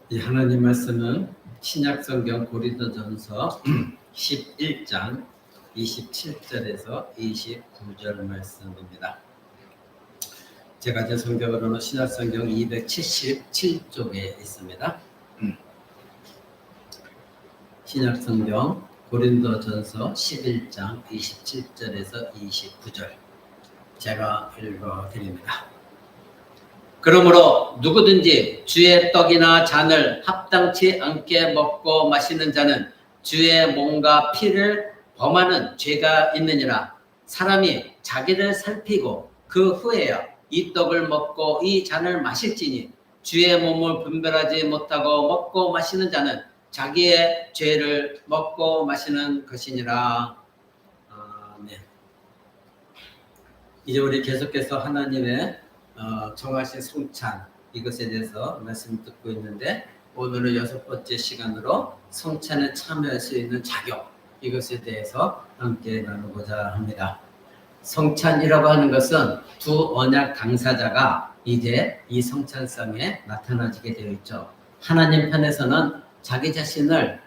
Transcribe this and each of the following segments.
이 하나님 말씀은 신약성경 고린도전서 11장 27절에서 29절 말씀입니다. 제가 제 성경으로는 신약성경 277쪽에 있습니다. 신약성경 고린도전서 11장 27절에서 29절 제가 읽어드립니다. 그러므로 누구든지 주의 떡이나 잔을 합당치 않게 먹고 마시는 자는 주의 몸과 피를 범하는 죄가 있느니라. 사람이 자기를 살피고 그 후에야 이 떡을 먹고 이 잔을 마실지니 주의 몸을 분별하지 못하고 먹고 마시는 자는 자기의 죄를 먹고 마시는 것이니라. 아멘. 이제 우리 계속해서 하나님의 정하신 성찬 이것에 대해서 말씀 듣고 있는데, 오늘은 6번째 시간으로 성찬에 참여할 수 있는 자격, 이것에 대해서 함께 나누고자 합니다. 성찬이라고 하는 것은 두 언약 당사자가 이제 이 성찬상에 나타나게 되어 있죠. 하나님 편에서는 자기 자신을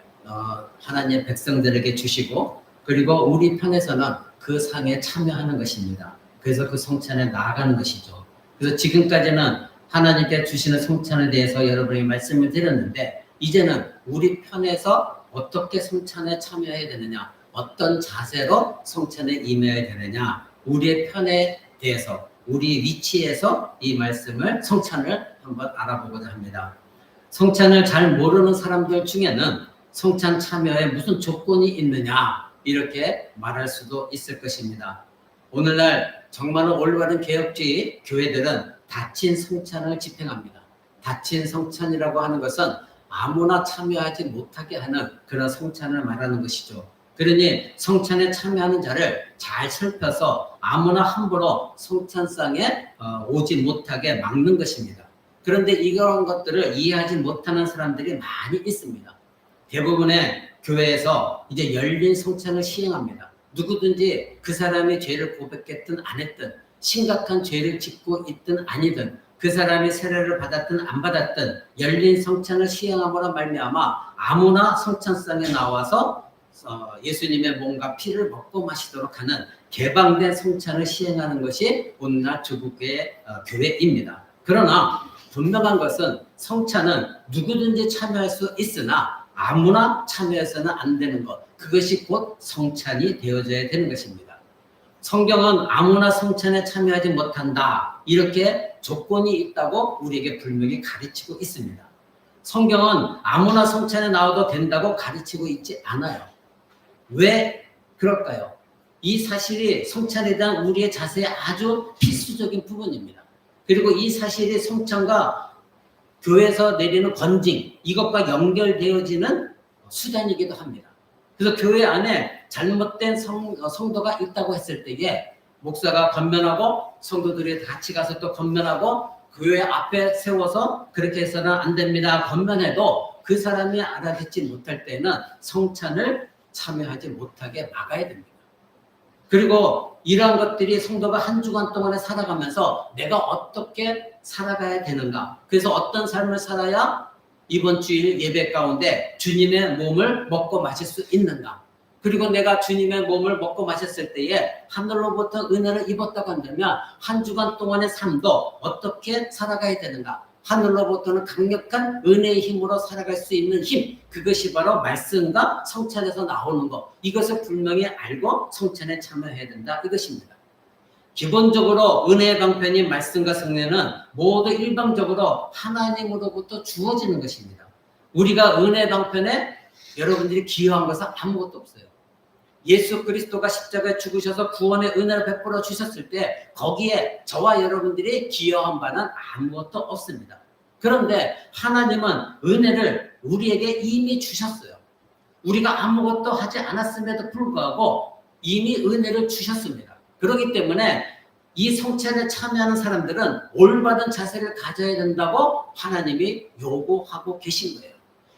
하나님의 백성들에게 주시고, 그리고 우리 편에서는 그 상에 참여하는 것입니다. 그래서 그 성찬에 나아가는 것이죠. 그래서 지금까지는 하나님께 주시는 성찬에 대해서 여러분이 말씀을 드렸는데, 이제는 우리 편에서 어떻게 성찬에 참여해야 되느냐, 어떤 자세로 성찬에 임해야 되느냐, 우리의 편에 대해서, 우리 위치에서 이 말씀을, 성찬을 한번 알아보고자 합니다. 성찬을 잘 모르는 사람들 중에는 성찬 참여에 무슨 조건이 있느냐, 이렇게 말할 수도 있을 것입니다. 오늘날 정말로 올바른 개혁주의 교회들은 닫힌 성찬을 집행합니다. 닫힌 성찬이라고 하는 것은 아무나 참여하지 못하게 하는 그런 성찬을 말하는 것이죠. 그러니 성찬에 참여하는 자를 잘 살펴서 아무나 함부로 성찬상에 오지 못하게 막는 것입니다. 그런데 이런 것들을 이해하지 못하는 사람들이 많이 있습니다. 대부분의 교회에서 이제 열린 성찬을 시행합니다. 누구든지 그 사람이 죄를 고백했든 안 했든, 심각한 죄를 짓고 있든 아니든, 그 사람이 세례를 받았든 안 받았든 열린 성찬을 시행함으로 말미암아 아무나 성찬상에 나와서 예수님의 몸과 피를 먹고 마시도록 하는 개방된 성찬을 시행하는 것이 오늘날 조국교회 교회입니다. 그러나 분명한 것은 성찬은 누구든지 참여할 수 있으나 아무나 참여해서는 안 되는 것, 그것이 곧 성찬이 되어져야 되는 것입니다. 성경은 아무나 성찬에 참여하지 못한다, 이렇게 조건이 있다고 우리에게 분명히 가르치고 있습니다. 성경은 아무나 성찬에 나와도 된다고 가르치고 있지 않아요. 왜 그럴까요? 이 사실이 성찬에 대한 우리의 자세의 아주 필수적인 부분입니다. 그리고 이 사실이 성찬과 교회에서 내리는 권징, 이것과 연결되어지는 수단이기도 합니다. 그래서 교회 안에 잘못된 성도가 있다고 했을 때에 목사가 권면하고 성도들이 같이 가서 또 권면하고 교회 앞에 세워서 그렇게 해서는 안 됩니다, 권면해도 그 사람이 알아듣지 못할 때는 성찬을 참여하지 못하게 막아야 됩니다. 그리고 이러한 것들이 성도가 한 주간 동안에 살아가면서 내가 어떻게 살아가야 되는가, 그래서 어떤 삶을 살아야 이번 주일 예배 가운데 주님의 몸을 먹고 마실 수 있는가, 그리고 내가 주님의 몸을 먹고 마셨을 때에 하늘로부터 은혜를 입었다고 한다면 한 주간 동안의 삶도 어떻게 살아가야 되는가, 하늘로부터는 강력한 은혜의 힘으로 살아갈 수 있는 힘, 그것이 바로 말씀과 성찬에서 나오는 것, 이것을 분명히 알고 성찬에 참여해야 된다, 이것입니다. 기본적으로 은혜의 방편인 말씀과 성례는 모두 일방적으로 하나님으로부터 주어지는 것입니다. 우리가 은혜의 방편에 여러분들이 기여한 것은 아무것도 없어요. 예수 그리스도가 십자가에 죽으셔서 구원의 은혜를 베풀어 주셨을 때 거기에 저와 여러분들이 기여한 바는 아무것도 없습니다. 그런데 하나님은 은혜를 우리에게 이미 주셨어요. 우리가 아무것도 하지 않았음에도 불구하고 이미 은혜를 주셨습니다. 그렇기 때문에 이 성찬에 참여하는 사람들은 올바른 자세를 가져야 된다고 하나님이 요구하고 계신 거예요.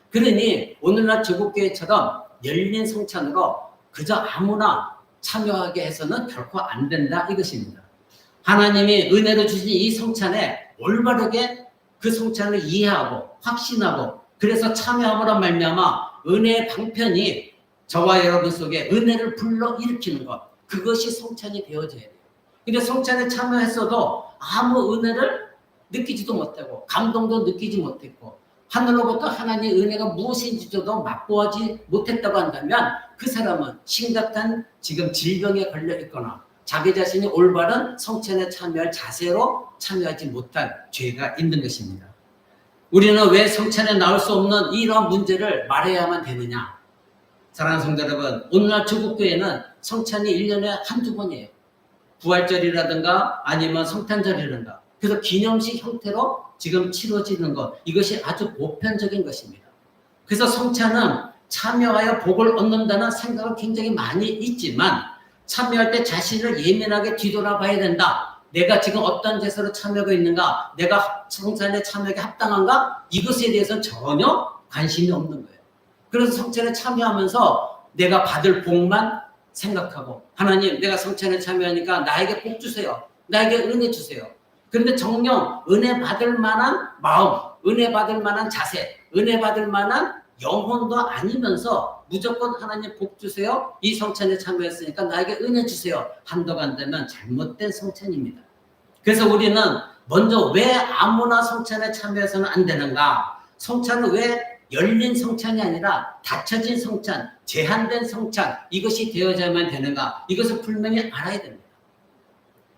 그러니 오늘날 조국교회처럼 열린 성찬으로 그저 아무나 참여하게 해서는 결코 안 된다, 이것입니다. 하나님이 은혜로 주신 이 성찬에 올바르게 그 성찬을 이해하고 확신하고 그래서 참여함으로 말미암아 은혜의 방편이 저와 여러분 속에 은혜를 불러일으키는 것, 그것이 성찬이 되어져야 돼요. 근데 성찬에 참여했어도 아무 은혜를 느끼지도 못하고 감동도 느끼지 못했고 하늘로부터 하나님의 은혜가 무엇인지도 맛보지 못했다고 한다면 그 사람은 심각한 지금 질병에 걸려 있거나 자기 자신이 올바른 성찬에 참여할 자세로 참여하지 못한 죄가 있는 것입니다. 우리는 왜 성찬에 나올 수 없는 이러한 문제를 말해야만 되느냐? 사랑하는 성도 여러분, 오늘날 조국교회는 성찬이 1년에 한두 번이에요. 부활절이라든가 아니면 성탄절이라든가. 그래서 기념식 형태로 지금 치러지는 것, 이것이 아주 보편적인 것입니다. 그래서 성찬은 참여하여 복을 얻는다는 생각은 굉장히 많이 있지만 참여할 때 자신을 예민하게 뒤돌아봐야 된다. 내가 지금 어떤 제사로 참여하고 있는가? 내가 성찬에 참여하기 합당한가? 이것에 대해서는 전혀 관심이 없는 거예요. 그래서 성찬에 참여하면서 내가 받을 복만 생각하고 하나님 내가 성찬에 참여하니까 나에게 복 주세요. 나에게 은혜 주세요. 그런데 정녕 은혜 받을 만한 마음, 은혜 받을 만한 자세, 은혜 받을 만한 영혼도 아니면서 무조건 하나님 복 주세요. 이 성찬에 참여했으니까 나에게 은혜 주세요. 한다고 한다면 잘못된 성찬입니다. 그래서 우리는 먼저 왜 아무나 성찬에 참여해서는 안 되는가? 성찬은 왜 열린 성찬이 아니라 닫혀진 성찬, 제한된 성찬, 이것이 되어야만 되는가? 이것을 분명히 알아야 됩니다.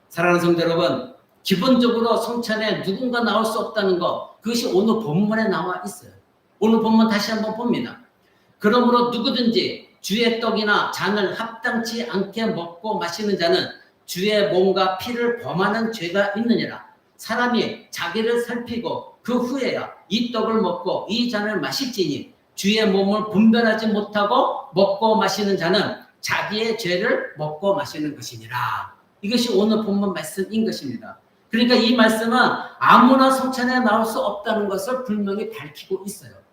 사랑하는 성도 여러분, 기본적으로 성찬에 누군가 나올 수 없다는 것, 그것이 오늘 본문에 나와 있어요. 오늘 본문 다시 한번 봅니다. 그러므로 누구든지 주의 떡이나 잔을 합당치 않게 먹고 마시는 자는 주의 몸과 피를 범하는 죄가 있느니라. 사람이 자기를 살피고 그 후에야 이 떡을 먹고 이 잔을 마실지니 주의 몸을 분별하지 못하고 먹고 마시는 자는 자기의 죄를 먹고 마시는 것이니라. 이것이 오늘 본문 말씀인 것입니다. 그러니까 이 말씀은 아무나 성찬에 나올 수 없다는 것을 분명히 밝히고 있어요.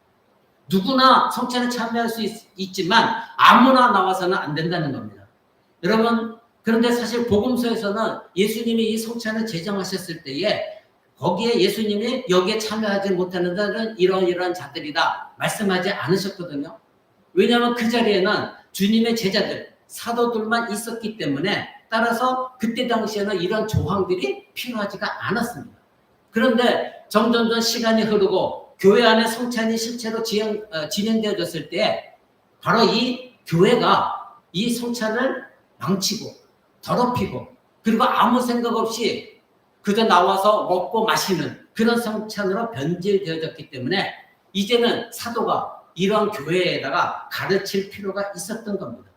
누구나 성찬에 참여할 수 있지만 아무나 나와서는 안 된다는 겁니다. 여러분, 그런데 사실 복음서에서는 예수님이 이 성찬을 제정하셨을 때에 거기에 예수님이 여기에 참여하지 못하는 자는 이러이러한 자들이다 말씀하지 않으셨거든요. 왜냐하면 그 자리에는 주님의 제자들, 사도들만 있었기 때문에 따라서 그때 당시에는 이런 조항들이 필요하지가 않았습니다. 그런데 점점 시간이 흐르고 교회 안에 성찬이 실제로 진행되어졌을 때 바로 이 교회가 이 성찬을 망치고 더럽히고 그리고 아무 생각 없이 그저 나와서 먹고 마시는 그런 성찬으로 변질되어졌기 때문에 이제는 사도가 이런 교회에다가 가르칠 필요가 있었던 겁니다.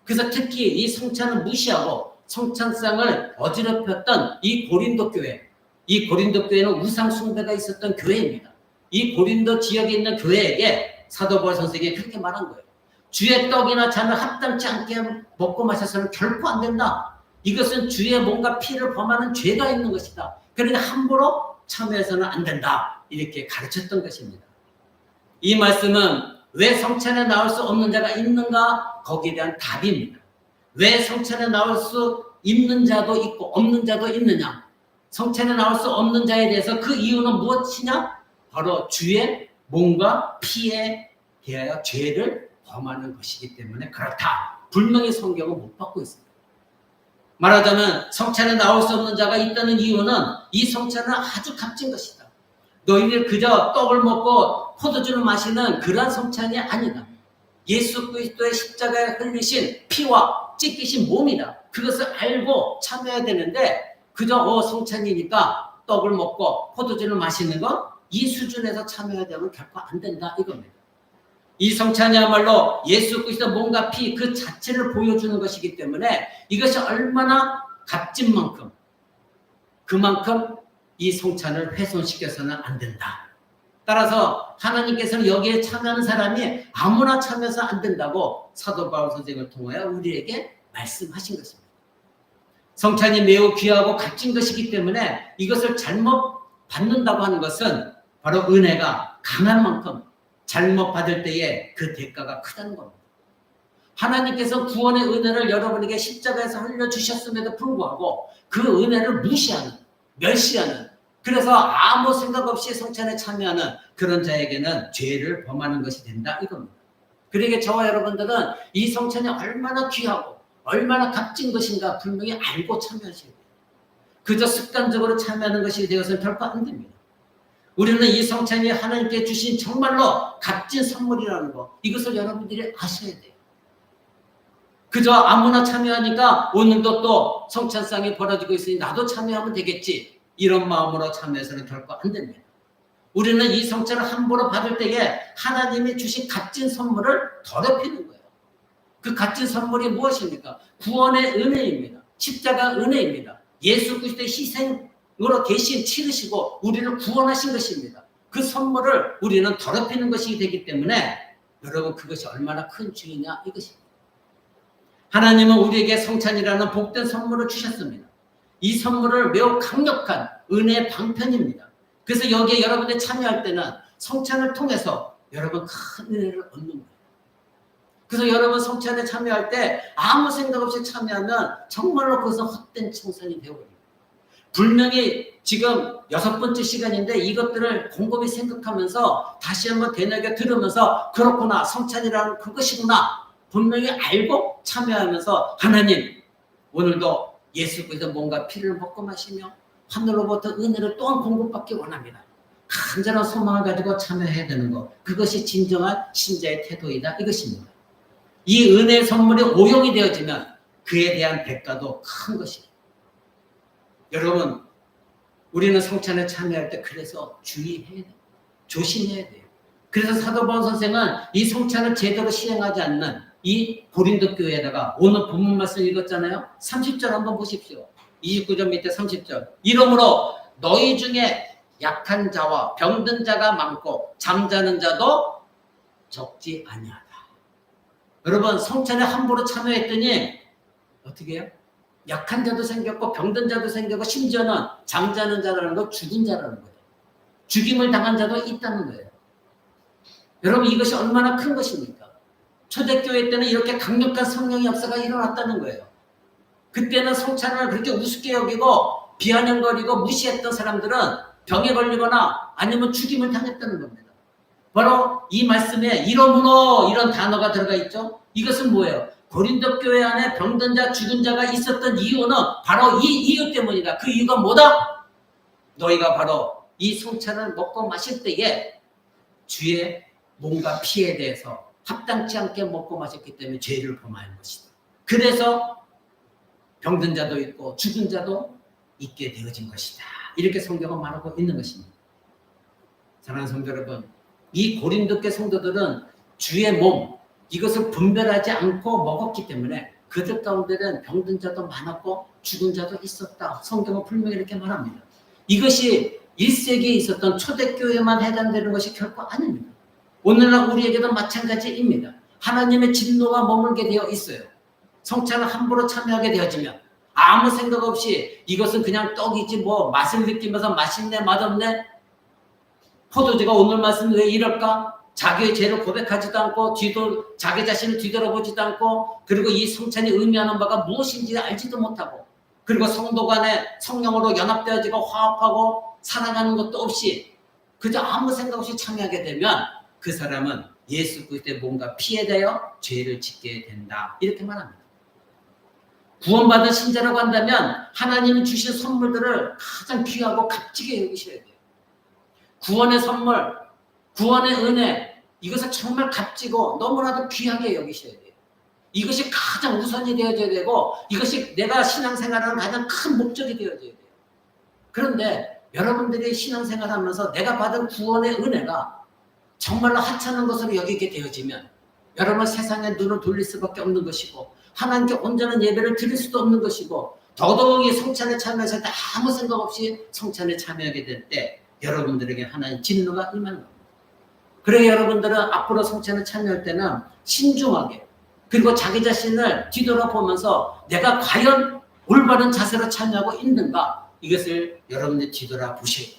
그래서 특히 이 성찬을 무시하고 성찬상을 어지럽혔던 이 고린도 교회, 이 고린도 교회는 우상 숭배가 있었던 교회입니다. 이 고린도 지역에 있는 교회에게 사도 바울 선생이 그렇게 말한 거예요. 주의 떡이나 잔을 합당치 않게 먹고 마셔서는 결코 안 된다. 이것은 주의 몸과 피를 범하는 죄가 있는 것이다. 그러니까 함부로 참여해서는 안 된다. 이렇게 가르쳤던 것입니다. 이 말씀은 왜 성찬에 나올 수 없는 자가 있는가? 거기에 대한 답입니다. 왜 성찬에 나올 수 있는 자도 있고 없는 자도 있느냐? 성찬에 나올 수 없는 자에 대해서 그 이유는 무엇이냐? 바로 주의 몸과 피에 대하여 죄를 범하는 것이기 때문에 그렇다. 분명히 성경은 못 받고 있습니다. 말하자면 성찬에 나올 수 없는 자가 있다는 이유는 이 성찬은 아주 값진 것이다. 너희들 그저 떡을 먹고 포도주를 마시는 그러한 성찬이 아니다. 예수 그리스도의 십자가에 흘리신 피와 찢기신 몸이다. 그것을 알고 참여해야 되는데 그저 성찬이니까 떡을 먹고 포도주를 마시는 것 이 수준에서 참여해야 되면 결코 안 된다 이겁니다. 이 성찬이야말로 예수 그리스도 몸과 피 그 자체를 보여주는 것이기 때문에 이것이 얼마나 값진 만큼 그만큼 이 성찬을 훼손시켜서는 안 된다. 따라서 하나님께서는 여기에 참여하는 사람이 아무나 참여해서 안 된다고 사도 바울 선생을 통하여 우리에게 말씀하신 것입니다. 성찬이 매우 귀하고 값진 것이기 때문에 이것을 잘못 받는다고 하는 것은 바로 은혜가 강한 만큼 잘못 받을 때에 그 대가가 크다는 겁니다. 하나님께서 구원의 은혜를 여러분에게 십자가에서 흘려주셨음에도 불구하고 그 은혜를 무시하는, 멸시하는 그래서 아무 생각 없이 성찬에 참여하는 그런 자에게는 죄를 범하는 것이 된다 이겁니다. 그러기에 저와 여러분들은 이 성찬이 얼마나 귀하고 얼마나 값진 것인가 분명히 알고 참여하셔야 돼요. 그저 습관적으로 참여하는 것이 되어서는 결코 안 됩니다. 우리는 이 성찬이 하나님께 주신 정말로 값진 선물이라는 거, 이것을 여러분들이 아셔야 돼요. 그저 아무나 참여하니까 오늘도 또 성찬상이 벌어지고 있으니 나도 참여하면 되겠지, 이런 마음으로 참여해서는 결코 안 됩니다. 우리는 이 성찬을 함부로 받을 때에 하나님이 주신 값진 선물을 더럽히는 거예요. 그 값진 선물이 무엇입니까? 구원의 은혜입니다. 십자가 은혜입니다. 예수 그리스도의 희생으로 대신 치르시고 우리를 구원하신 것입니다. 그 선물을 우리는 더럽히는 것이 되기 때문에 여러분, 그것이 얼마나 큰 죄이냐 이것입니다. 하나님은 우리에게 성찬이라는 복된 선물을 주셨습니다. 이 선물을 매우 강력한 은혜의 방편입니다. 그래서 여기에 여러분들이 참여할 때는 성찬을 통해서 여러분 큰 은혜를 얻는 거예요. 그래서 여러분 성찬에 참여할 때 아무 생각 없이 참여하면 정말로 그것은 헛된 청산이 되어버립니다. 분명히 지금 6번째 시간인데 이것들을 곰곰이 생각하면서 다시 한번 되뇌겨 들으면서 그렇구나, 성찬이라는 그것이구나 분명히 알고 참여하면서, 하나님 오늘도 예수 그리스도 몸과 피를 먹고 마시며 하늘로부터 은혜를 또한 공급받기 원합니다. 간절한 소망을 가지고 참여해야 되는 것, 그것이 진정한 신자의 태도이다 이것입니다. 이 은혜의 선물이 오용이 되어지면 그에 대한 대가도 큰 것입니다. 여러분, 우리는 성찬에 참여할 때 그래서 주의해야 돼요. 조심해야 돼요. 그래서 사도 바울 선생은 이 성찬을 제대로 시행하지 않는 이 고린도 교회에다가 오늘 본문 말씀 읽었잖아요. 30절 한번 보십시오. 29절 밑에 30절. 이러므로 너희 중에 약한 자와 병든 자가 많고 잠자는 자도 적지 아니하다. 여러분, 성찬에 함부로 참여했더니 어떻게 해요? 약한 자도 생겼고 병든 자도 생겼고 심지어는 잠자는 자라는 거 죽은 자라는 거예요. 죽임을 당한 자도 있다는 거예요. 여러분, 이것이 얼마나 큰 것입니까? 초대교회 때는 이렇게 강력한 성령의 역사가 일어났다는 거예요. 그때는 성찬을 그렇게 우습게 여기고 비아냥거리고 무시했던 사람들은 병에 걸리거나 아니면 죽임을 당했다는 겁니다. 바로 이 말씀에 이러므로 이런 단어가 들어가 있죠. 이것은 뭐예요? 고린도 교회 안에 병든 자, 죽은 자가 있었던 이유는 바로 이 이유 때문이다. 그 이유가 뭐다? 너희가 바로 이 성찬을 먹고 마실 때에 주의 몸과 피에 대해서 합당치 않게 먹고 마셨기 때문에 죄를 범하는 것이다. 그래서 병든 자도 있고 죽은 자도 있게 되어진 것이다. 이렇게 성경은 말하고 있는 것입니다. 사랑하는 성도 여러분, 이 고린도교 성도들은 주의 몸, 이것을 분별하지 않고 먹었기 때문에 그들 가운데는 병든 자도 많았고 죽은 자도 있었다. 성경은 분명히 이렇게 말합니다. 이것이 1세기에 있었던 초대교회만 해당되는 것이 결코 아닙니다. 오늘날 우리에게도 마찬가지입니다. 하나님의 진노가 머물게 되어 있어요. 성찬을 함부로 참여하게 되어지면 아무 생각 없이 이것은 그냥 떡이지 뭐 맛을 느끼면서 맛있네 맛없네, 포도주가 오늘 말씀 왜 이럴까? 자기의 죄를 고백하지도 않고 자기 자신을 뒤돌아보지도 않고, 그리고 이 성찬이 의미하는 바가 무엇인지 알지도 못하고, 그리고 성도 간에 성령으로 연합되어지고 화합하고 살아가는 것도 없이 그저 아무 생각 없이 참여하게 되면 그 사람은 예수 그리스도의 몸과 피에 대하여 죄를 짓게 된다. 이렇게 말합니다. 구원받은 신자라고 한다면 하나님이 주신 선물들을 가장 귀하고 값지게 여기셔야 돼요. 구원의 선물, 구원의 은혜, 이것을 정말 값지고 너무나도 귀하게 여기셔야 돼요. 이것이 가장 우선이 되어져야 되고 이것이 내가 신앙생활하는 가장 큰 목적이 되어져야 돼요. 그런데 여러분들이 신앙생활하면서 내가 받은 구원의 은혜가 정말로 하찮은 것으로 여기게 되어지면 여러분 세상에 눈을 돌릴 수밖에 없는 것이고 하나님께 온전한 예배를 드릴 수도 없는 것이고, 더더욱이 성찬에 참여해서 아무 생각 없이 성찬에 참여하게 될 때 여러분들에게 하나님 진노가 임하는 겁니다. 그러니 여러분들은 앞으로 성찬에 참여할 때는 신중하게, 그리고 자기 자신을 뒤돌아보면서 내가 과연 올바른 자세로 참여하고 있는가, 이것을 여러분들이 뒤돌아보셔야 돼요.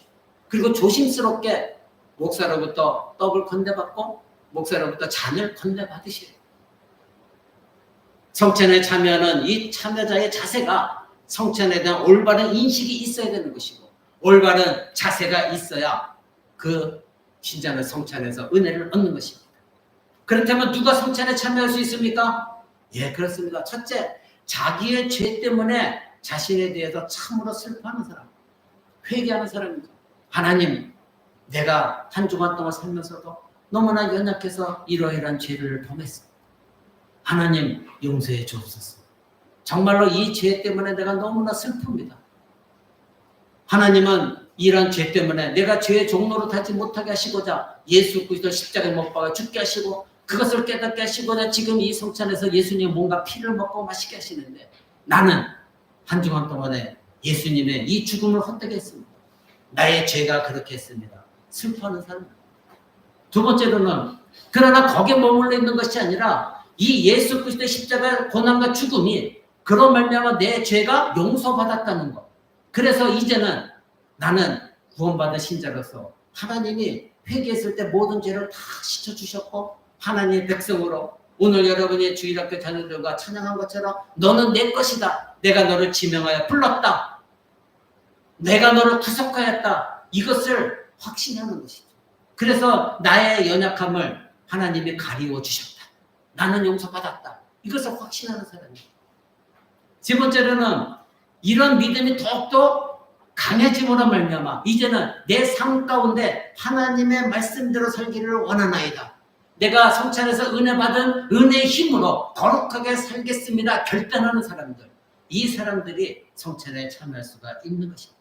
그리고 조심스럽게 목사로부터 떡을 건네받고 목사로부터 잔을 건네받으셔야 돼요. 성찬에 참여하는 이 참여자의 자세가 성찬에 대한 올바른 인식이 있어야 되는 것이고, 올바른 자세가 있어야 그 신자는 성찬에서 은혜를 얻는 것입니다. 그렇다면 누가 성찬에 참여할 수 있습니까? 예, 그렇습니다. 첫째, 자기의 죄 때문에 자신에 대해서 참으로 슬퍼하는 사람, 회개하는 사람입니다. 하나님, 내가 한 주간 동안 살면서도 너무나 연약해서 이러이러한 죄를 범했습니다. 하나님, 용서해 주옵소서. 정말로 이 죄 때문에 내가 너무나 슬픕니다. 하나님은 이러한 죄 때문에 내가 죄의 종로로 타지 못하게 하시고자 예수 그리스도 십자가에 못 박아 죽게 하시고 그것을 깨닫게 하시고자 지금 이 성찬에서 예수님 뭔가 피를 먹고 마시게 하시는데 나는 한 주간 동안에 예수님의 이 죽음을 헛되게 했습니다. 나의 죄가 그렇게 했습니다. 슬퍼하는 사람. 두 번째로는 그러나 거기에 머물러 있는 것이 아니라 이 예수 그리스도의 십자가 고난과 죽음이 그런 말미암아 내 죄가 용서받았다는 것. 그래서 이제는 나는 구원받은 신자로서 하나님이 회개했을 때 모든 죄를 다 씻어주셨고 하나님의 백성으로 오늘 여러분의 주일학교 자녀들과 찬양한 것처럼 너는 내 것이다. 내가 너를 지명하여 불렀다. 내가 너를 구속하였다. 이것을 확신하는 것이죠. 그래서 나의 연약함을 하나님이 가리워 주셨다. 나는 용서받았다. 이것을 확신하는 사람이에요. 세 번째로는 이런 믿음이 더욱더 강해짐으로 말미암아 이제는 내 삶 가운데 하나님의 말씀대로 살기를 원하나이다. 내가 성찬에서 은혜 받은 은혜의 힘으로 거룩하게 살겠습니다. 결단하는 사람들. 이 사람들이 성찬에 참여할 수가 있는 것입니다.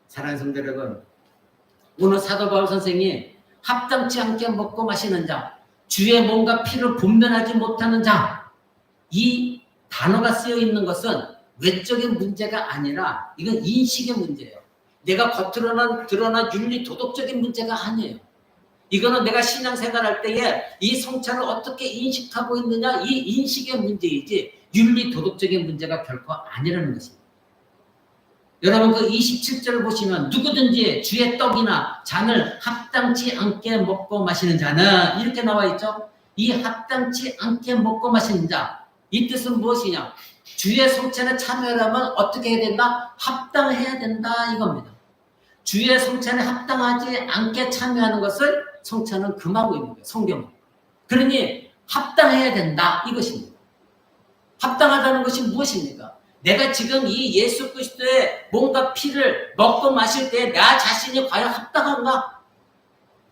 사랑하는 성도 여러분, 오늘 사도 바울 선생이 합당치 않게 먹고 마시는 자, 주의 몸과 피를 분별하지 못하는 자, 이 단어가 쓰여 있는 것은 외적인 문제가 아니라 이건 인식의 문제예요. 내가 겉으로는 드러난 윤리 도덕적인 문제가 아니에요. 이거는 내가 신앙생활할 때에 이 성찬을 어떻게 인식하고 있느냐 이 인식의 문제이지 윤리 도덕적인 문제가 결코 아니라는 것입니다. 여러분 그 27절을 보시면 누구든지 주의 떡이나 잔을 합당치 않게 먹고 마시는 자는 이렇게 나와 있죠. 이 합당치 않게 먹고 마시는 자, 이 뜻은 무엇이냐? 주의 성찬에 참여하려면 어떻게 해야 된다? 합당해야 된다 이겁니다. 주의 성찬에 합당하지 않게 참여하는 것을 성찬은 금하고 있는 거예요. 성경은. 그러니 합당해야 된다 이것입니다. 합당하다는 것이 무엇입니까? 내가 지금 이 예수 그리스도의 몸과 피를 먹고 마실 때 나 자신이 과연 합당한가?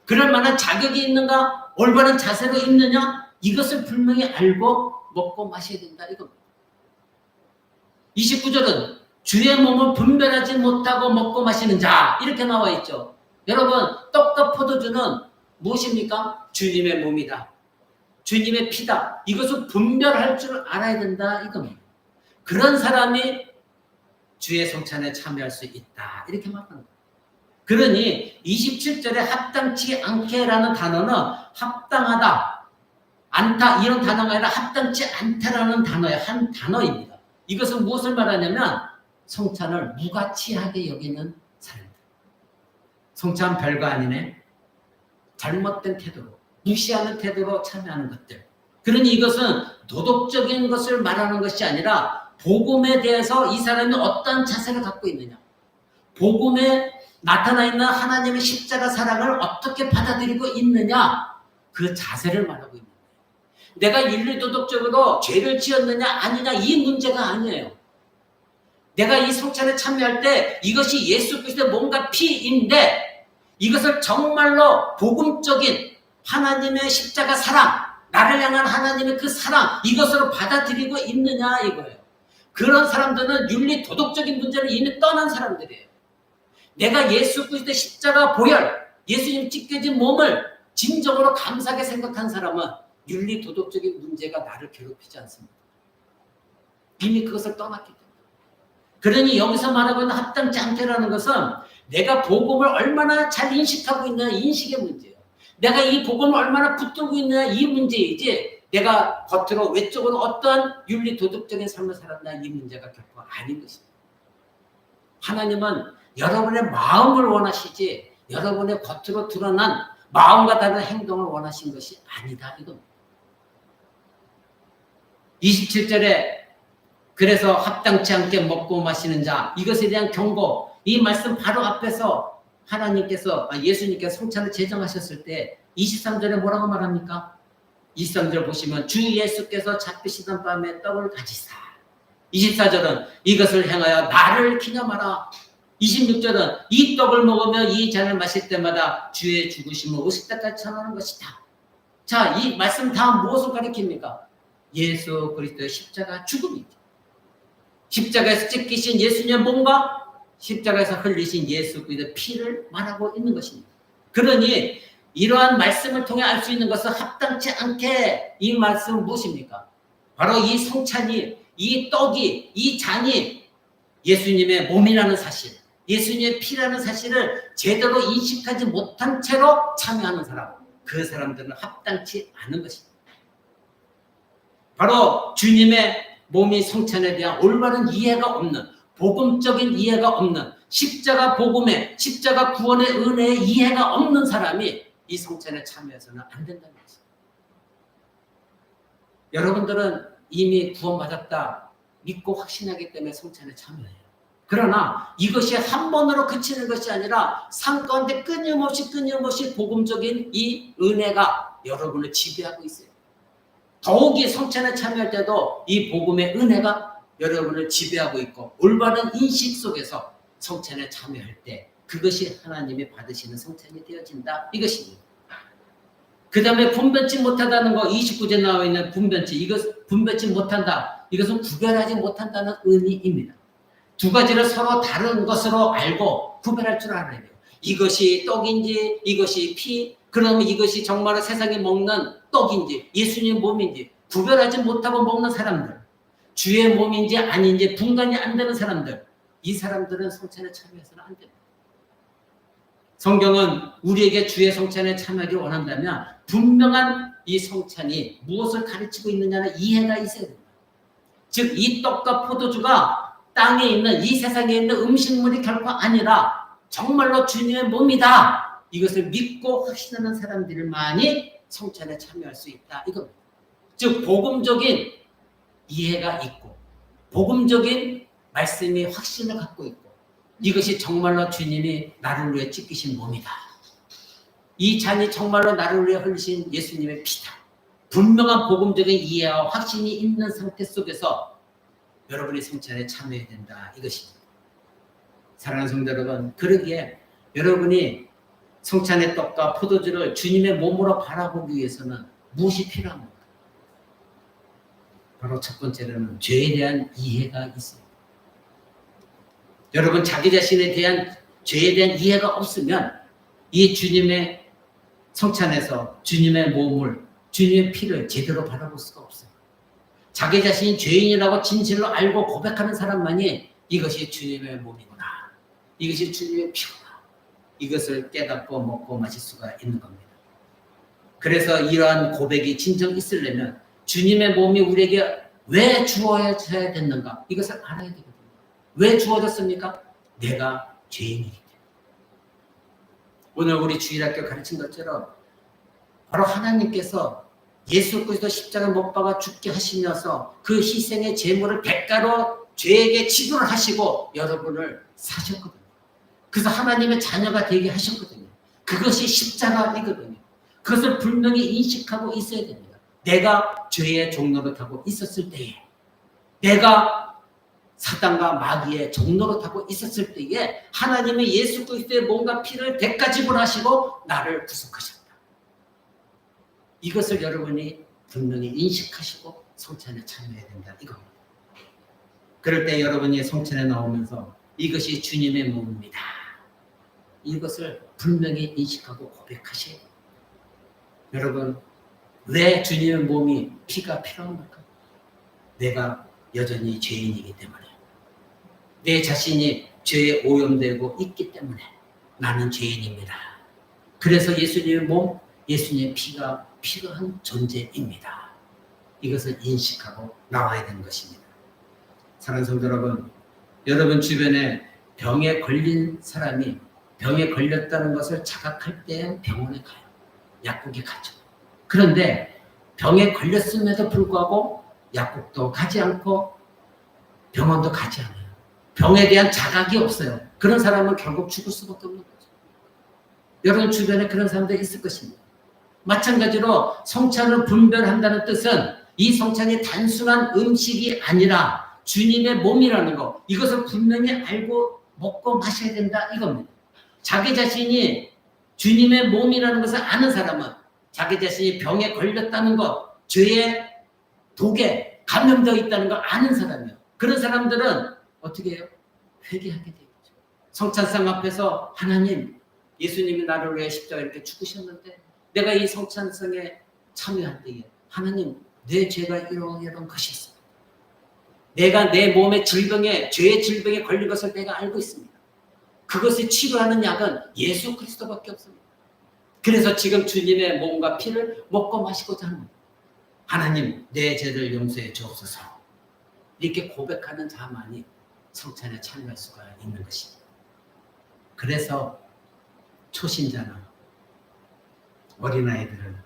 그럴 만한 자격이 있는가? 올바른 자세로 있느냐? 이것을 분명히 알고 먹고 마셔야 된다 이겁니다. 29절은 주의 몸을 분별하지 못하고 먹고 마시는 자 이렇게 나와 있죠. 여러분 떡과 포도주는 무엇입니까? 주님의 몸이다. 주님의 피다. 이것을 분별할 줄 알아야 된다 이겁니다. 그런 사람이 주의 성찬에 참여할 수 있다. 이렇게 말하는 거예요. 그러니 27절에 합당치 않게라는 단어는 합당하다, 않다 이런 단어가 아니라 합당치 않다라는 단어의 한 단어입니다. 이것은 무엇을 말하냐면 성찬을 무가치하게 여기는 사람들. 성찬 별거 아니네. 잘못된 태도로, 무시하는 태도로 참여하는 것들. 그러니 이것은 도덕적인 것을 말하는 것이 아니라 복음에 대해서 이 사람이 어떤 자세를 갖고 있느냐. 복음에 나타나 있는 하나님의 십자가 사랑을 어떻게 받아들이고 있느냐. 그 자세를 말하고 있는 거예요. 내가 윤리도덕적으로 죄를 지었느냐 아니냐 이 문제가 아니에요. 내가 이 성찬에 참여할 때 이것이 예수 그리스도의 몸과 피인데 이것을 정말로 복음적인 하나님의 십자가 사랑, 나를 향한 하나님의 그 사랑 이것으로 받아들이고 있느냐 이거예요. 그런 사람들은 윤리 도덕적인 문제를 이미 떠난 사람들이에요. 내가 예수 그리스도의 십자가 보혈, 예수님 찢겨진 몸을 진정으로 감사하게 생각한 사람은 윤리 도덕적인 문제가 나를 괴롭히지 않습니다. 이미 그것을 떠났기 때문에. 그러니 여기서 말하고 있는 합당치 않게라는 것은 내가 복음을 얼마나 잘 인식하고 있느냐 인식의 문제예요. 내가 이 복음을 얼마나 붙들고 있느냐 이 문제이지 내가 겉으로 외적으로 어떠한 윤리 도덕적인 삶을 살았나 이 문제가 결코 아닌 것입니다. 하나님은 여러분의 마음을 원하시지 여러분의 겉으로 드러난 마음과 다른 행동을 원하신 것이 아니다 이겁니다. 27절에 그래서 합당치 않게 먹고 마시는 자 이것에 대한 경고 이 말씀 바로 앞에서 예수님께서 성찬을 제정하셨을 때 23절에 뭐라고 말합니까? 23절 보시면 주 예수께서 잡히시던 밤에 떡을 가지사. 24절은 이것을 행하여 나를 기념하라. 26절은 이 떡을 먹으며 이 잔을 마실 때마다 주의 죽으심을 오실 때까지 전하는 것이다. 자, 이 말씀 다 무엇을 가리킵니까? 예수 그리스도의 십자가 죽음이죠. 십자가에서 찢기신 예수님의 몸과 십자가에서 흘리신 예수 그리스도의 피를 말하고 있는 것입니다. 그러니 이러한 말씀을 통해 알 수 있는 것은 합당치 않게 이 말씀은 무엇입니까? 바로 이 성찬이, 이 떡이, 이 잔이 예수님의 몸이라는 사실, 예수님의 피라는 사실을 제대로 인식하지 못한 채로 참여하는 사람, 그 사람들은 합당치 않은 것입니다. 바로 주님의 몸이 성찬에 대한 올바른 이해가 없는, 복음적인 이해가 없는, 십자가 복음의, 십자가 구원의 은혜의 이해가 없는 사람이 이 성찬에 참여해서는 안 된다는 것입니다. 여러분들은 이미 구원받았다 믿고 확신하기 때문에 성찬에 참여해요. 그러나 이것이 한 번으로 그치는 것이 아니라 삶 가운데 끊임없이 복음적인 이 은혜가 여러분을 지배하고 있어요. 더욱이 성찬에 참여할 때도 이 복음의 은혜가 여러분을 지배하고 있고 올바른 인식 속에서 성찬에 참여할 때 그것이 하나님이 받으시는 성찬이 되어진다. 이것입니다. 그 다음에 분별치 못하다는 거 29절에 나와 있는 분별치 못한다. 이것은 구별하지 못한다는 의미입니다. 두 가지를 서로 다른 것으로 알고 구별할 줄 알아야 돼요. 이것이 떡인지 이것이 피, 그러면 이것이 정말로 세상이 먹는 떡인지 예수님 몸인지 구별하지 못하고 먹는 사람들, 주의 몸인지 아닌지 분간이 안 되는 사람들, 이 사람들은 성찬에 참여해서는 안 됩니다. 성경은 우리에게 주의 성찬에 참여하기를 원한다면 분명한 이 성찬이 무엇을 가르치고 있느냐는 이해가 있어야 됩니다. 즉 이 떡과 포도주가 땅에 있는 이 세상에 있는 음식물이 결코 아니라 정말로 주님의 몸이다. 이것을 믿고 확신하는 사람들만이 성찬에 참여할 수 있다. 이겁니다. 즉 복음적인 이해가 있고 복음적인 말씀이 확신을 갖고 있고 이것이 정말로 주님이 나를 위해 찢기신 몸이다. 이 잔이 정말로 나를 위해 흘리신 예수님의 피다. 분명한 복음적인 이해와 확신이 있는 상태 속에서 여러분이 성찬에 참여해야 된다. 이것입니다. 사랑하는 성도 여러분, 그러기에 여러분이 성찬의 떡과 포도주를 주님의 몸으로 바라보기 위해서는 무엇이 필요합니까? 바로 첫 번째로는 죄에 대한 이해가 있어요. 여러분 자기 자신에 대한 죄에 대한 이해가 없으면 이 주님의 성찬에서 주님의 몸을, 주님의 피를 제대로 바라볼 수가 없어요. 자기 자신이 죄인이라고 진실로 알고 고백하는 사람만이 이것이 주님의 몸이구나, 이것이 주님의 피구나, 이것을 깨닫고 먹고 마실 수가 있는 겁니다. 그래서 이러한 고백이 진정 있으려면 주님의 몸이 우리에게 왜 주어져야 됐는가, 이것을 알아야 되거든요. 왜 주어졌습니까? 내가 죄인이기 때문에. 오늘 우리 주일학교 가르친 것처럼 바로 하나님께서 예수 그리스도 십자가 못 박아 죽게 하시면서 그 희생의 제물을 대가로 죄에게 지불을 하시고 여러분을 사셨거든요. 그래서 하나님의 자녀가 되게 하셨거든요. 그것이 십자가이거든요. 그것을 분명히 인식하고 있어야 됩니다. 내가 죄의 종노릇하고 있었을 때에, 내가 사단과 마귀의 종노릇하고 있었을 때에 하나님의 예수 그리스도의 몸과 피를 대가 지불하시고 나를 구속하셨다. 이것을 여러분이 분명히 인식하시고 성찬에 참여해야 된다. 이겁니다. 그럴 때 여러분이 성찬에 나오면서 이것이 주님의 몸입니다. 이것을 분명히 인식하고 고백하셔야 돼요. 여러분, 왜 주님의 몸이 피가 필요합니까? 내가 여전히 죄인이기 때문에, 내 자신이 죄에 오염되고 있기 때문에 나는 죄인입니다. 그래서 예수님의 몸, 예수님의 피가 필요한 존재입니다. 이것을 인식하고 나와야 되는 것입니다. 사랑하는 성도 여러분, 여러분 주변에 병에 걸린 사람이 병에 걸렸다는 것을 자각할 때 병원에 가요. 약국에 가죠. 그런데 병에 걸렸음에도 불구하고 약국도 가지 않고 병원도 가지 않아요. 병에 대한 자각이 없어요. 그런 사람은 결국 죽을 수밖에 없는 거죠. 여러분 주변에 그런 사람들이 있을 것입니다. 마찬가지로 성찬을 분별한다는 뜻은 이 성찬이 단순한 음식이 아니라 주님의 몸이라는 거, 이것을 분명히 알고 먹고 마셔야 된다 이겁니다. 자기 자신이 주님의 몸이라는 것을 아는 사람은 자기 자신이 병에 걸렸다는 것, 죄의 독에 감염되어 있다는 걸 아는 사람이에요. 그런 사람들은 어떻게 해요? 회개하게 되겠죠. 성찬상 앞에서 하나님, 예수님이 나를 위해 십자가 이렇게 죽으셨는데 내가 이 성찬상에 참여할 때에 하나님, 내 죄가 이런 것이 있습니다. 내가 내 몸의 질병에, 죄의 질병에 걸린 것을 내가 알고 있습니다. 그것을 치료하는 약은 예수 그리스도밖에 없습니다. 그래서 지금 주님의 몸과 피를 먹고 마시고자 합니다. 하나님, 내 죄를 용서해 주옵소서. 이렇게 고백하는 자만이 성찬에 참여할 수가 있는 것입니다. 그래서 초신자나 어린아이들은,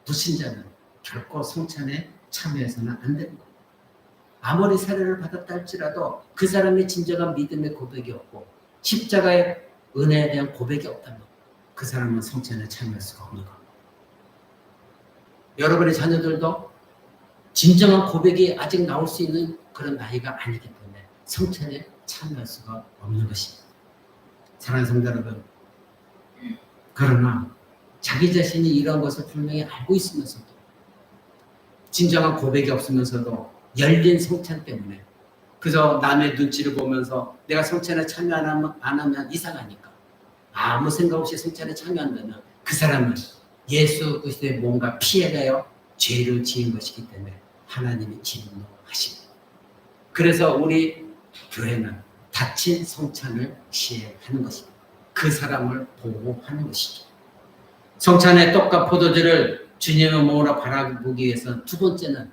불신자는 결코 성찬에 참여해서는 안 되는 겁니다. 아무리 세례를 받았다 할지라도 그 사람의 진정한 믿음의 고백이 없고 십자가의 은혜에 대한 고백이 없다면 그 사람은 성찬에 참여할 수가 없는 겁니다. 여러분의 자녀들도 진정한 고백이 아직 나올 수 있는 그런 나이가 아니기 때문에 성찬에 참여할 수가 없는 것입니다. 사랑하는 성도 여러분, 그러나 자기 자신이 이런 것을 분명히 알고 있으면서도 진정한 고백이 없으면서도 열린 성찬 때문에 그저 남의 눈치를 보면서 내가 성찬에 참여 안 하면 이상하니까 아무 생각 없이 성찬에 참여한다면 그 사람은 예수 그리스도의 몸과 피에 대하여 죄를 지은 것이기 때문에 하나님이 진노하십니다. 그래서 우리 교회는 다친 성찬을 시행하는 것입니다. 그 사람을 보호하는 것이죠. 성찬의 떡과 포도주를 주님의 몸으로 바라보기 위해서는 두 번째는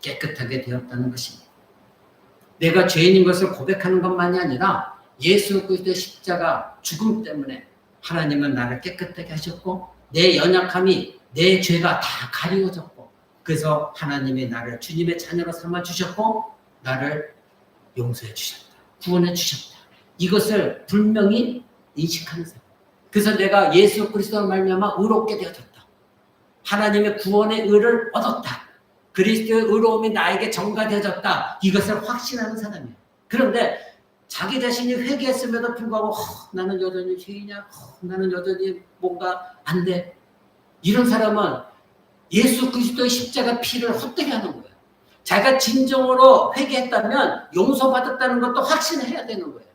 깨끗하게 되었다는 것입니다. 내가 죄인인 것을 고백하는 것만이 아니라 예수 그리스도의 십자가 죽음 때문에 하나님은 나를 깨끗하게 하셨고 내 연약함이, 내 죄가 다 가리워졌고 그래서 하나님이 나를 주님의 자녀로 삼아주셨고 나를 용서해 주셨다. 구원해 주셨다. 이것을 분명히 인식하는 사람. 그래서 내가 예수 그리스도로 말미암아 의롭게 되어졌다. 하나님의 구원의 의를 얻었다. 그리스도의 의로움이 나에게 전가되어졌다. 이것을 확신하는 사람이에요. 그런데 자기 자신이 회개했음에도 불구하고 나는 여전히 죄인이야. 나는 여전히 뭔가 안 돼. 이런 사람은 예수 그리스도의 십자가 피를 헛되게 하는 거예요. 자기가 진정으로 회개했다면 용서받았다는 것도 확신해야 되는 거예요.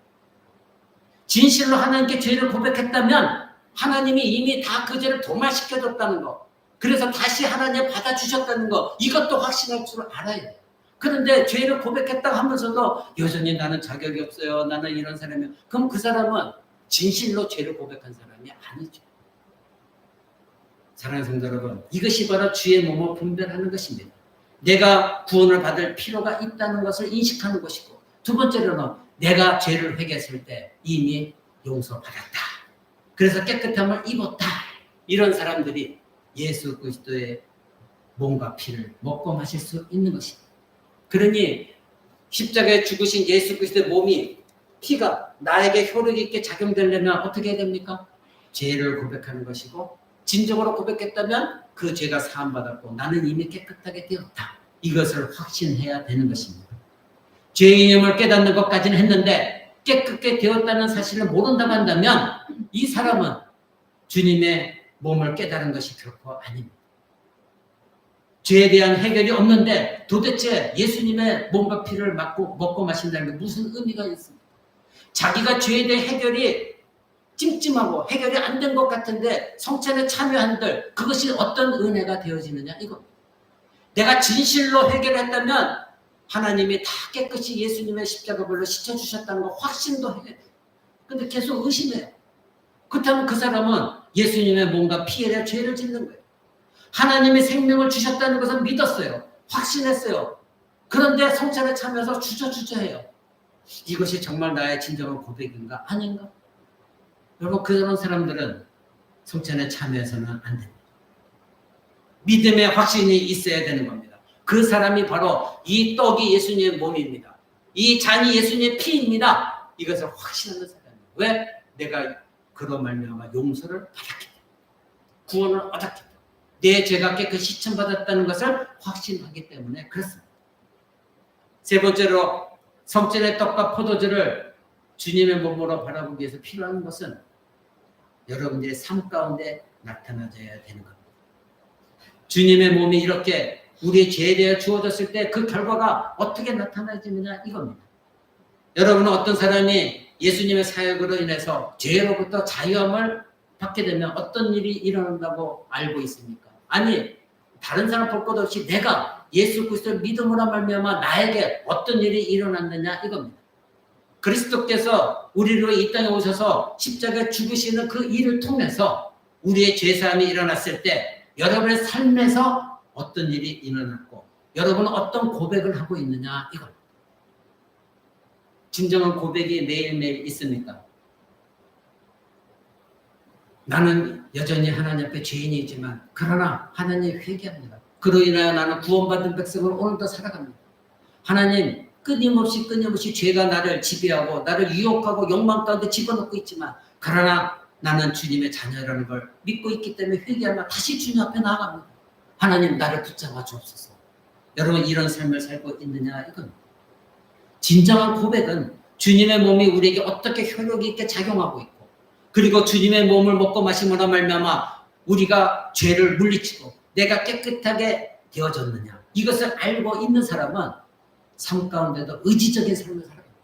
진실로 하나님께 죄를 고백했다면 하나님이 이미 다 그 죄를 도말시켜줬다는 거. 그래서 다시 하나님 받아주셨다는 거. 이것도 확신할 줄 알아야 돼요. 그런데 죄를 고백했다고 하면서도 여전히 나는 자격이 없어요. 나는 이런 사람이에요. 그럼 그 사람은 진실로 죄를 고백한 사람이 아니죠. 사랑하는 성도 여러분, 이것이 바로 주의 몸을 분별하는 것입니다. 내가 구원을 받을 필요가 있다는 것을 인식하는 것이고 두 번째로는 내가 죄를 회개했을 때 이미 용서받았다. 그래서 깨끗함을 입었다. 이런 사람들이 예수 그리스도의 몸과 피를 먹고 마실 수 있는 것입니다. 그러니 십자가에 죽으신 예수 그리스도의 몸이, 피가 나에게 효력 있게 작용되려면 어떻게 해야 됩니까? 죄를 고백하는 것이고 진정으로 고백했다면 그 죄가 사함받았고 나는 이미 깨끗하게 되었다. 이것을 확신해야 되는 것입니다. 죄인임을 깨닫는 것까지는 했는데 깨끗게 되었다는 사실을 모른다고 한다면 이 사람은 주님의 몸을 깨달은 것이 결코 아닙니다. 죄에 대한 해결이 없는데 도대체 예수님의 몸과 피를 먹고 마신다는 게 무슨 의미가 있습니까? 자기가 죄에 대한 해결이 찜찜하고 해결이 안 된 것 같은데 성찬에 참여한들 그것이 어떤 은혜가 되어지느냐 이겁니다. 내가 진실로 해결했다면 하나님이 다 깨끗이 예수님의 십자가별로 씻어주셨다는 거 확신도 해야 돼요. 근데 계속 의심해요. 그렇다면 그 사람은 예수님의 몸과 피에 대한 죄를 짓는 거예요. 하나님이 생명을 주셨다는 것을 믿었어요. 확신했어요. 그런데 성찬에 참여해서 주저주저해요. 이것이 정말 나의 진정한 고백인가? 아닌가? 여러분, 그런 사람들은 성찬에 참여해서는 안 됩니다. 믿음의 확신이 있어야 되는 겁니다. 그 사람이 바로 이 떡이 예수님의 몸입니다. 이 잔이 예수님의 피입니다. 이것을 확신하는 사람이에요. 왜? 내가 그런 말미암아 용서를 받았기 때문에, 구원을 얻었기 때문에, 내 죄가 깨끗이 씻음받았다는 것을 확신하기 때문에 그렇습니다. 세 번째로 성전의 떡과 포도주를 주님의 몸으로 바라보기 위해서 필요한 것은 여러분들의 삶 가운데 나타나줘야 되는 겁니다. 주님의 몸이 이렇게 우리의 죄에 대해 주어졌을 때 그 결과가 어떻게 나타나지느냐 이겁니다. 여러분은 어떤 사람이 예수님의 사역으로 인해서 죄로부터 자유함을 받게 되면 어떤 일이 일어난다고 알고 있습니까? 아니, 다른 사람 볼 것 없이 내가 예수 그리스도를 믿음으로 말미암아 나에게 어떤 일이 일어났느냐 이겁니다. 그리스도께서 우리로 이 땅에 오셔서 십자가에 죽으시는 그 일을 통해서 우리의 죄사함이 일어났을 때 여러분의 삶에서 어떤 일이 일어났고 여러분은 어떤 고백을 하고 있느냐 이겁니다. 진정한 고백이 매일매일 있습니까? 나는 여전히 하나님 앞에 죄인이지만 그러나 하나님 회개합니다. 그로 인하여 나는 구원받은 백성으로 오늘도 살아갑니다. 하나님 끊임없이 죄가 나를 지배하고 나를 유혹하고 욕망 가운데 집어넣고 있지만 그러나 나는 주님의 자녀라는 걸 믿고 있기 때문에 회개하며 다시 주님 앞에 나아갑니다. 하나님 나를 붙잡아 주옵소서. 여러분 이런 삶을 살고 있느냐 이건 진정한 고백은 주님의 몸이 우리에게 어떻게 효력 있게 작용하고 있고 그리고 주님의 몸을 먹고 마심으로 말미암아 우리가 죄를 물리치고 내가 깨끗하게 되어졌느냐 이것을 알고 있는 사람은 삶 가운데도 의지적인 삶을 살아갑니다.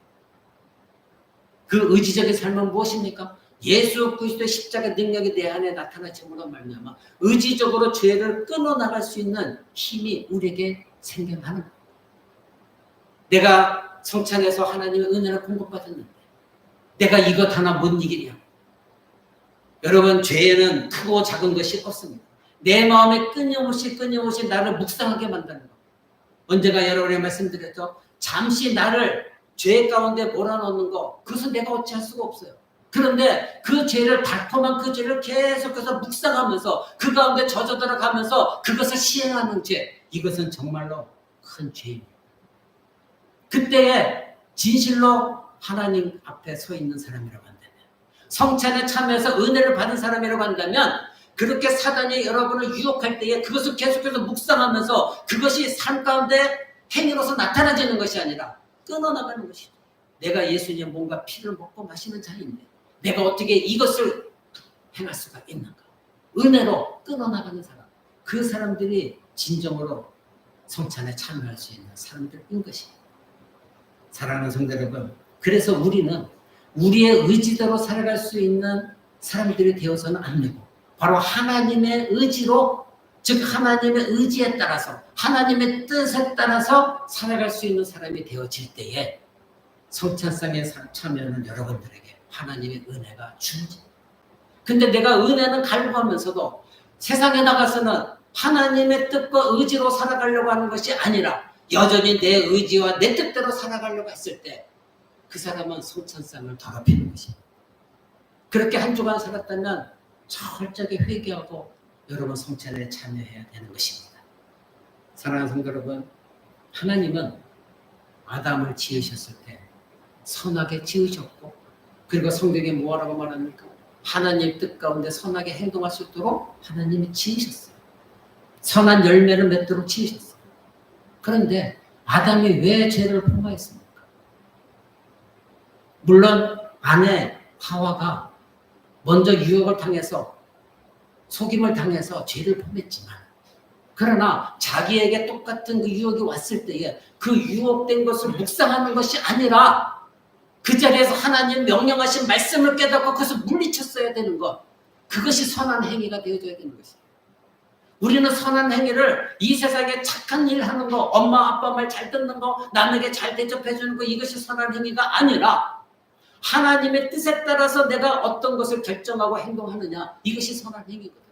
그 의지적인 삶은 무엇입니까? 예수 그리스도의 십자가 능력이 내 안에 나타나심으로 말미암아 의지적으로 죄를 끊어나갈 수 있는 힘이 우리에게 생겨나는 거예요. 내가 성찬에서 하나님의 은혜를 공급받았는데 내가 이것 하나 못 이기냐? 여러분 죄에는 크고 작은 것이 없습니다. 내 마음에 끊임없이 나를 묵상하게 만드는 것. 언제가 여러분에게 말씀드렸죠? 잠시 나를 죄 가운데 몰아넣는 거 그것은 내가 어찌할 수가 없어요. 그런데 그 죄를 달콤한 그 죄를 계속해서 묵상하면서 그 가운데 젖어 들어가면서 그것을 시행하는 죄 이것은 정말로 큰 죄입니다. 그때에 진실로 하나님 앞에 서 있는 사람이라고 한다면 성찬에 참여해서 은혜를 받은 사람이라고 한다면 그렇게 사단이 여러분을 유혹할 때에 그것을 계속해서 묵상하면서 그것이 삶 가운데 행위로서 나타나지는 것이 아니라 끊어나가는 것이죠. 내가 예수님의 몸과 피를 먹고 마시는 자인데 내가 어떻게 이것을 행할 수가 있는가? 은혜로 끊어나가는 사람 그 사람들이 진정으로 성찬에 참여할 수 있는 사람들인 것입니다. 사랑하는 성도 여러분, 그래서 우리는 우리의 의지대로 살아갈 수 있는 사람들이 되어서는 안 되고 바로 하나님의 의지로 즉 하나님의 의지에 따라서 하나님의 뜻에 따라서 살아갈 수 있는 사람이 되어질 때에 성찬상에 참여하는 여러분들에게 하나님의 은혜가 주어집니다. 근데 내가 은혜는 갈구하면서도 세상에 나가서는 하나님의 뜻과 의지로 살아가려고 하는 것이 아니라 여전히 내 의지와 내 뜻대로 살아가려고 했을 때 그 사람은 성찬상을 더럽히는 것입니다. 그렇게 한 주간 살았다면 철저하게 회개하고 여러분 성찬에 참여해야 되는 것입니다. 사랑하는 성도 여러분, 하나님은 아담을 지으셨을 때 선하게 지으셨고 그리고 성경에 뭐라고 말합니까? 하나님 뜻 가운데 선하게 행동할 수 있도록 하나님이 지으셨어요. 선한 열매를 맺도록 지으셨어요. 그런데 아담이 왜 죄를 범하였습니까? 물론 아내 하와가 먼저 유혹을 당해서 속임을 당해서 죄를 범했지만 그러나 자기에게 똑같은 그 유혹이 왔을 때에 그 유혹된 것을 묵상하는 것이 아니라 그 자리에서 하나님 명령하신 말씀을 깨닫고 그것을 물리쳤어야 되는 것 그것이 선한 행위가 되어줘야 되는 것이에요. 우리는 선한 행위를 이 세상에 착한 일 하는 거 엄마 아빠 말 잘 듣는 거 남에게 잘 대접해 주는 거 이것이 선한 행위가 아니라 하나님의 뜻에 따라서 내가 어떤 것을 결정하고 행동하느냐 이것이 선한 행위거든요.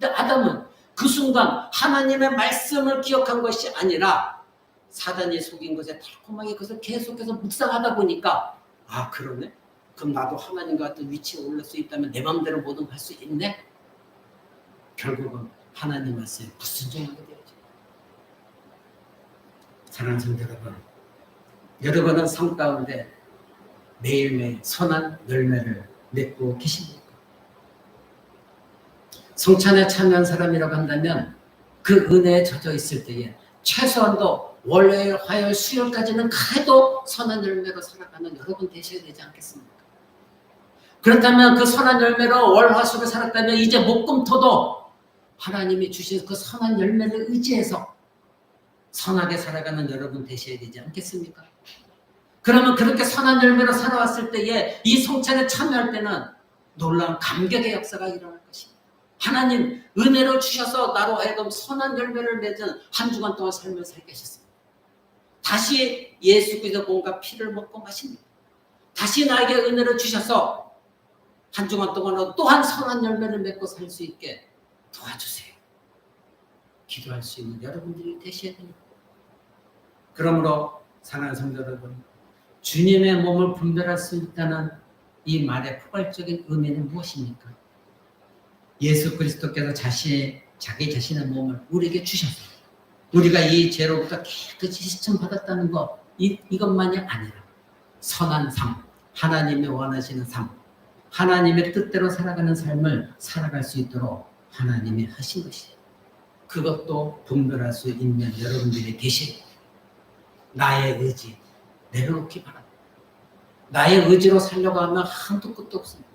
근데 아담은 그 순간 하나님의 말씀을 기억한 것이 아니라 사단이 속인 것에 달콤하게 그것을 계속해서 묵상하다 보니까 아 그러네? 그럼 나도 하나님과 같은 위치에 올릴 수 있다면 내 마음대로 모든 걸 할 수 있네? 결국은 하나님 말씀에 불순종하게 되었죠. 사랑하는 성도 여러분, 여러분은 삶 가운데 매일매일 선한 열매를 맺고 계십니까? 성찬에 참여한 사람이라고 한다면 그 은혜에 젖어 있을 때에 최소한도 월요일, 화요일, 수요일까지는 그래도 선한 열매로 살아가는 여러분 되셔야 되지 않겠습니까? 그렇다면 그 선한 열매로 월, 화, 수를 살았다면 이제 목금토도 하나님이 주신 그 선한 열매를 의지해서 선하게 살아가는 여러분 되셔야 되지 않겠습니까? 그러면 그렇게 선한 열매로 살아왔을 때에 이 성찬에 참여할 때는 놀라운 감격의 역사가 일어날 것입니다. 하나님 은혜로 주셔서 나로 하여금 선한 열매를 맺은 한 주간 동안 삶을 살게 하셨습니다. 다시 예수 그리스도 몸과 피를 먹고 마십니다. 다시 나에게 은혜를 주셔서 한 주간 동안 또한 선한 열매를 맺고 살 수 있게 도와주세요. 기도할 수 있는 여러분들이 되셔야 됩니다. 그러므로 사랑하는 성도 여러분, 주님의 몸을 분별할 수 있다는 이 말의 포괄적인 의미는 무엇입니까? 예수 그리스도께서 자기 자신의 몸을 우리에게 주셔서 우리가 이 죄로부터 깨끗이 시청받았다는 것, 이것만이 아니라 선한 삶, 하나님의 원하시는 삶, 하나님의 뜻대로 살아가는 삶을 살아갈 수 있도록 하나님이 하신 것이에요. 그것도 분별할 수 있는 여러분들이 계시고 나의 의지 내려놓기 바랍니다. 나의 의지로 살려고 하면 한도 끝도 없습니다.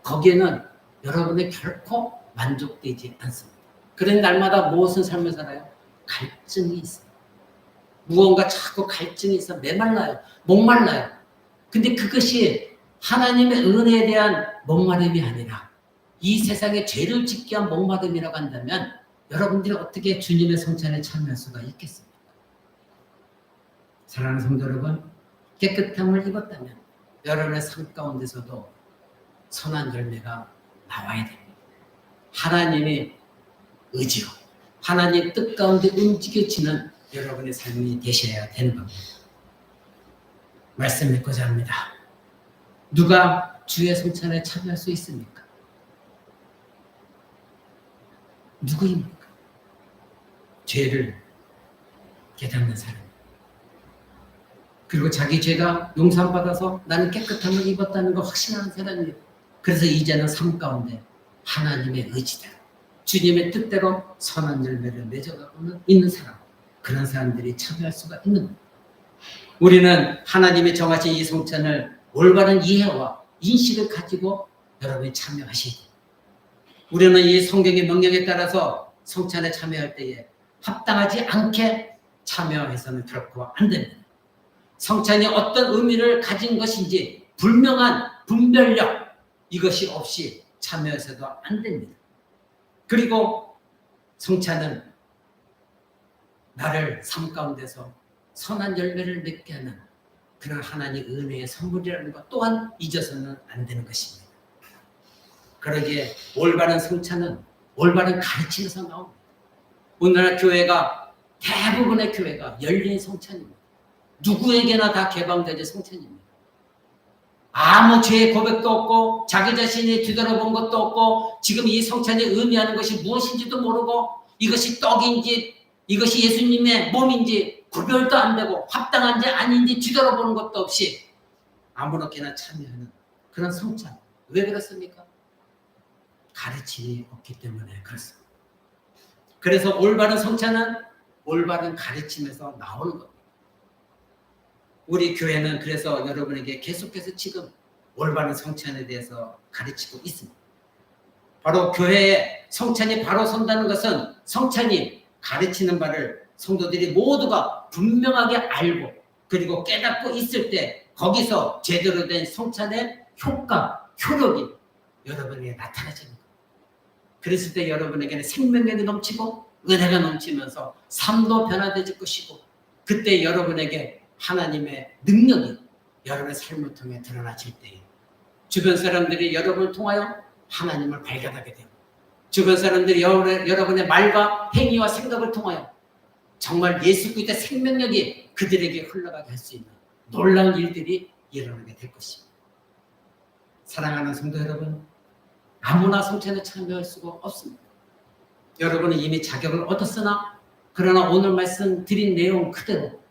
거기에는 여러분이 결코 만족되지 않습니다. 그런 날마다 무엇은 삶을 살아요? 갈증이 있어요. 무언가 자꾸 갈증이 있어 메말라요. 목말라요. 근데 그것이 하나님의 은혜에 대한 목마름이 아니라 이 세상에 죄를 짓게 한 목마름이라고 한다면 여러분들이 어떻게 주님의 성찬에 참여할 수가 있겠습니까? 사랑하는 성도 여러분, 깨끗함을 입었다면 여러분의 삶 가운데서도 선한 열매가 나와야 됩니다. 하나님의 의지로 하나님의 뜻 가운데 움직여지는 여러분의 삶이 되셔야 되는 겁니다. 말씀 믿고자 합니다. 누가 주의 성찬에 참여할 수 있습니까? 누구입니까? 죄를 깨닫는 사람, 그리고 자기 죄가 용서받아서 나는 깨끗함을 입었다는 걸 확신하는 사람이에요. 그래서 이제는 삶 가운데 하나님의 의지대로 주님의 뜻대로 선한 열매를 맺어가고 있는 사람, 그런 사람들이 참여할 수가 있는 겁니다. 우리는 하나님이 정하신 이 성찬을 올바른 이해와 인식을 가지고 여러분이 참여하시기, 우리는 이 성경의 명령에 따라서 성찬에 참여할 때에 합당하지 않게 참여해서는 결코 안 됩니다. 성찬이 어떤 의미를 가진 것인지 분명한 분별력, 이것이 없이 참여해서도 안 됩니다. 그리고 성찬은 나를 삶 가운데서 선한 열매를 맺게 하는 그런 하나님의 은혜의 선물이라는 것 또한 잊어서는 안 되는 것입니다. 그러기에 올바른 성찬은 올바른 가르침에서 나옵니다. 오늘날 교회가, 대부분의 교회가 열린 성찬입니다. 누구에게나 다 개방되는 성찬입니다. 아무 죄의 고백도 없고 자기 자신이 뒤돌아본 것도 없고 지금 이 성찬이 의미하는 것이 무엇인지도 모르고 이것이 떡인지 이것이 예수님의 몸인지 구별도 안 되고 합당한지 아닌지 뒤돌아보는 것도 없이 아무렇게나 참여하는 그런 성찬. 왜 그렇습니까? 가르침이 없기 때문에 그렇습니다. 그래서 올바른 성찬은 올바른 가르침에서 나오는 겁니다. 우리 교회는 그래서 여러분에게 계속해서 지금 올바른 성찬에 대해서 가르치고 있습니다. 바로 교회에 성찬이 바로 선다는 것은 성찬이 가르치는 바를 성도들이 모두가 분명하게 알고 그리고 깨닫고 있을 때 거기서 제대로 된 성찬의 효과, 효력이 여러분에게 나타나지는 겁니다. 그랬을 때 여러분에게는 생명력이 넘치고 은혜가 넘치면서 삶도 변화되질 것이고 그때 여러분에게 하나님의 능력이 여러분의 삶을 통해 드러나질 때에 주변 사람들이 여러분을 통하여 하나님을 발견하게 되고 주변 사람들이 여러분의 말과 행위와 생각을 통하여 정말 예수 그리스도의 생명력이 그들에게 흘러가게 할 수 있는 놀라운 일들이 일어나게 될 것입니다. 사랑하는 성도 여러분, 아무나 성찬에 참여할 수가 없습니다. 여러분은 이미 자격을 얻었으나 그러나 오늘 말씀 드린 내용 그대로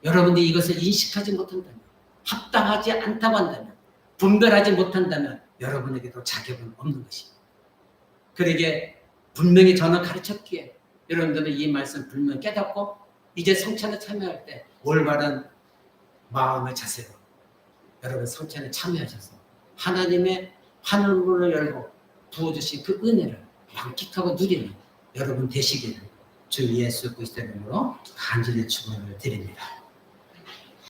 여러분들이 이것을 인식하지 못한다면, 합당하지 않다고 한다면, 분별하지 못한다면 여러분에게도 자격은 없는 것입니다. 그러기에 분명히 저는 가르쳤기에 여러분들은 이 말씀 분명히 깨닫고 이제 성찬에 참여할 때 올바른 마음의 자세로 여러분 성찬에 참여하셔서 하나님의 하늘문을 열고 부어주신 그 은혜를 만끽하고 누리는 여러분 되시기를 주 예수 그리스도의 이름으로 간절히 축원을 드립니다.